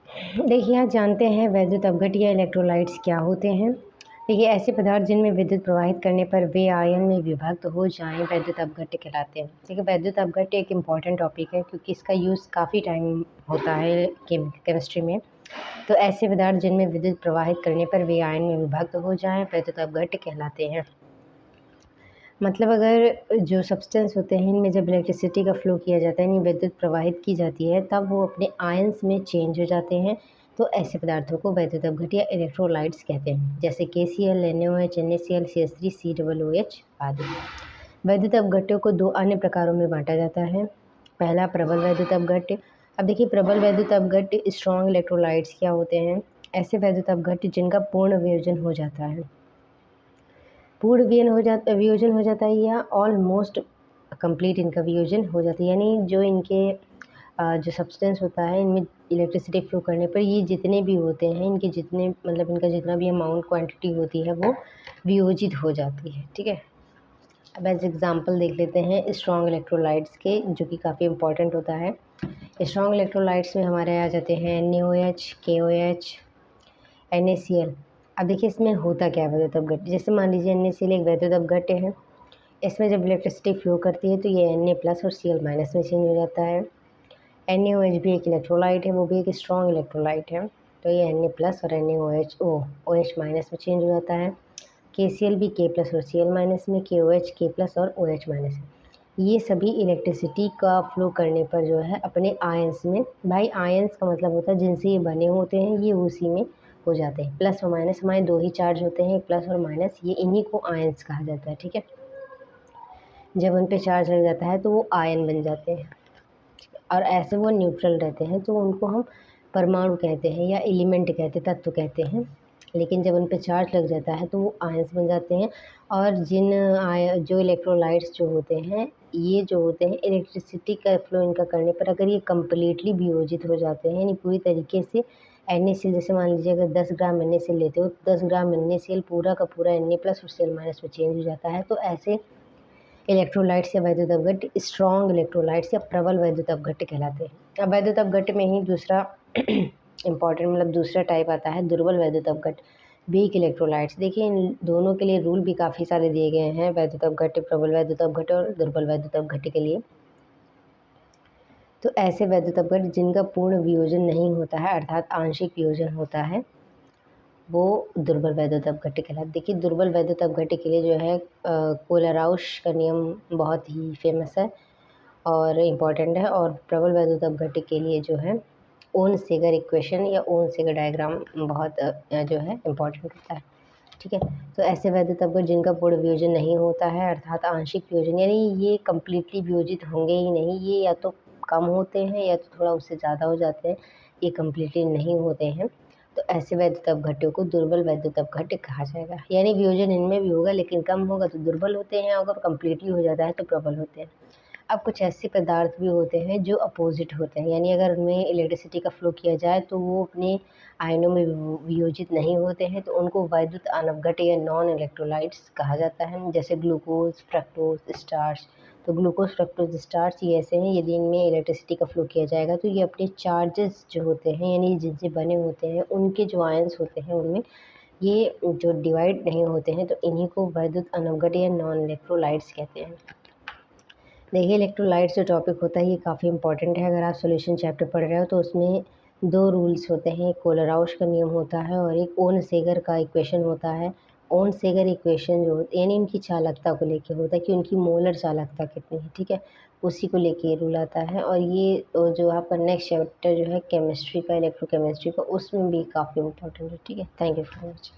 देखिए, आज जानते हैं वैद्युत अपघट या इलेक्ट्रोलाइट्स क्या होते हैं। देखिए, ऐसे पदार्थ जिनमें विद्युत प्रवाहित करने पर वे आयन में विभक्त हो जाएं वैद्युत अपघट्य कहलाते हैं। देखिए, वैद्युत अपघट्य एक इम्पॉर्टेंट टॉपिक है क्योंकि इसका यूज़ काफ़ी टाइम होता है केमिस्ट्री में। तो ऐसे पदार्थ जिनमें विद्युत प्रवाहित करने पर वे आयन में विभक्त हो जाएं वैद्युत अपघट्य कहलाते हैं। मतलब अगर जो सब्सटेंस होते हैं इनमें जब इलेक्ट्रिसिटी का फ्लो किया जाता है यानी विद्युत प्रवाहित की जाती है तब वो अपने आयंस में चेंज हो जाते हैं। तो ऐसे पदार्थों को वैद्युत अपघट्य या इलेक्ट्रोलाइट्स कहते हैं, जैसे KCl, NaOH, NaCl, CH3, COOH आदि। वैद्युत अपघट्यों को दो अन्य प्रकारों में बांटा जाता है। पहला, प्रबल वैद्युत अपघट्य। अब देखिए, प्रबल वैद्युत अपघट्य स्ट्रॉन्ग इलेक्ट्रोलाइट्स क्या होते हैं? ऐसे वैद्युत अपघट्य जिनका पूर्ण वियोजन हो जाता है, वियोजन हो जाता है या ऑलमोस्ट कंप्लीट इनका वियोजन हो जाता है, यानी जो इनके जो सब्सटेंस होता है इनमें इलेक्ट्रिसिटी फ्लो करने पर ये जितने भी होते हैं इनके जितने मतलब इनका जितना भी अमाउंट क्वांटिटी होती है वो वियोजित हो जाती है। ठीक है, अब एज एग्जांपल देख लेते हैं स्ट्रॉन्ग इलेक्ट्रोलाइट्स के, जो कि काफ़ी इंपॉर्टेंट होता है। स्ट्रॉन्ग इलेक्ट्रोलाइट्स में हमारे आ जाते हैं NaOH, KOH, NaCl। अब देखिए, इसमें होता क्या है वैद्युत अपघट्य। जैसे मान लीजिए NaCl एक वैद्युत अपघट्य है। इसमें जब इलेक्ट्रिसिटी फ्लो करती है तो ये Na+ और Cl- में चेंज हो जाता है। NaOH भी एक इलेक्ट्रोलाइट है, वो भी एक स्ट्रॉन्ग इलेक्ट्रोलाइट है। तो ये Na+ और NaOH OH- में चेंज हो जाता है। KCl भी K+ और Cl- में, KOH K+ और OH- में। ये सभी इलेक्ट्रिसिटी का फ्लो करने पर जो है अपने आयंस में, भाई आयंस का मतलब होता है जिनसे ये बने होते हैं ये उसी में हो जाते हैं। प्लस और माइनस हमारे दो ही चार्ज होते हैं, प्लस और माइनस, ये इन्हीं को आयंस कहा जाता है। ठीक है, जब उन पे चार्ज लग जाता है तो वो आयन बन जाते हैं और ऐसे वो न्यूट्रल रहते हैं तो उनको हम परमाणु कहते हैं या एलिमेंट कहते, तत्व कहते हैं। लेकिन जब उन पे चार्ज लग जाता है तो वो आयंस बन जाते हैं। और जो इलेक्ट्रोलाइट्स जो होते हैं ये जो होते हैं इलेक्ट्रिसिटी का फ्लो इनका करने पर अगर ये कम्प्लीटली वियोजित हो जाते हैं यानी पूरी तरीके से NaCl, जैसे मान लीजिए अगर 10 ग्राम NaCl लेते हो तो 10 ग्राम NaCl पूरा का पूरा Na+ और Cl- में चेंज हो जाता है। तो ऐसे इलेक्ट्रोलाइट्स या वैद्युत अपघट्य स्ट्रॉन्ग इलेक्ट्रोलाइट्स या प्रबल वैद्युत अपघट्य कहलाते हैं। अब वैद्युत अपघट्य में ही दूसरा इम्पॉर्टेंट मतलब दूसरा टाइप आता है दुर्बल वैद्युत अपघट्य, वीक इलेक्ट्रोलाइट्स। देखिए, इन दोनों के लिए रूल भी काफ़ी सारे दिए गए हैं, वैद्युत अपघट्य, प्रबल वैद्युत अपघट्य और दुर्बल वैद्युत अपघट्य के लिए। तो ऐसे वैद्युत अपघट्य जिनका पूर्ण वियोजन नहीं होता है अर्थात आंशिक वियोजन होता है वो दुर्बल वैद्युत अपघट्य कहलाते। देखिए, दुर्बल वैद्युत अपघट्य के लिए जो है कोलराउश का नियम बहुत ही फेमस है और इम्पॉर्टेंट है। और प्रबल वैद्युत अपघट्य के लिए जो है ओहन-सेगर इक्वेशन या ओहन-सेगर डायग्राम बहुत जो है इम्पॉर्टेंट होता है। ठीक है, तो ऐसे वैद्युत अपघट्य जिनका पूर्ण वियोजन नहीं होता है अर्थात आंशिक वियोजन, यानी ये कम्प्लीटली वियोजित होंगे ही नहीं, ये या तो कम होते हैं या तो थोड़ा उससे ज़्यादा हो जाते हैं, ये कम्प्लीटली नहीं होते हैं। तो ऐसे वैद्युत अपघट्यों को दुर्बल वैद्युत अपघट्य कहा जाएगा, यानी वियोजन इनमें भी होगा लेकिन कम होगा तो दुर्बल होते हैं, अगर कम्प्लीटली हो जाता है तो प्रबल होते हैं। अब कुछ ऐसे पदार्थ भी होते हैं जो अपोजिट होते हैं, यानी अगर उनमें इलेक्ट्रिसिटी का फ्लो किया जाए तो वो अपने आयनों में वियोजित नहीं होते हैं, तो उनको वैद्युत अनवघट्य या नॉन इलेक्ट्रोलाइट्स कहा जाता है, जैसे ग्लूकोज, फ्रक्टोज, स्टार्च। तो ग्लूकोज, फ्रक्टोज, स्टार्च ये ऐसे हैं, यदि इनमें इलेक्ट्रिसिटी का फ्लो किया जाएगा तो ये अपने चार्जेस जो होते हैं यानी जिनसे बने होते हैं उनके जो आयंस होते हैं उनमें ये जो डिवाइड नहीं होते हैं, तो इन्हीं को वैद्युत अनवघट्य या नॉन इलेक्ट्रोलाइट्स कहते हैं। देखिए, इलेक्ट्रोलाइट्स जो टॉपिक होता है ये काफ़ी इंपॉर्टेंट है। अगर आप सॉल्यूशन चैप्टर पढ़ रहे हो तो उसमें दो रूल्स होते हैं, एक कोलराउश का नियम होता है और एक ओहन-सेगर का इक्वेशन होता है। ओहन-सेगर इक्वेशन जो यानी इनकी चालकता को लेके होता है कि उनकी मोलर चालकता कितनी है। ठीक है, उसी को लेके ये रूल आता है। और ये जो आपका नेक्स्ट चैप्टर जो है केमिस्ट्री का, इलेक्ट्रोकेमिस्ट्री का, उसमें भी काफ़ी इंपॉर्टेंट है। ठीक है, थैंक यू सो मच।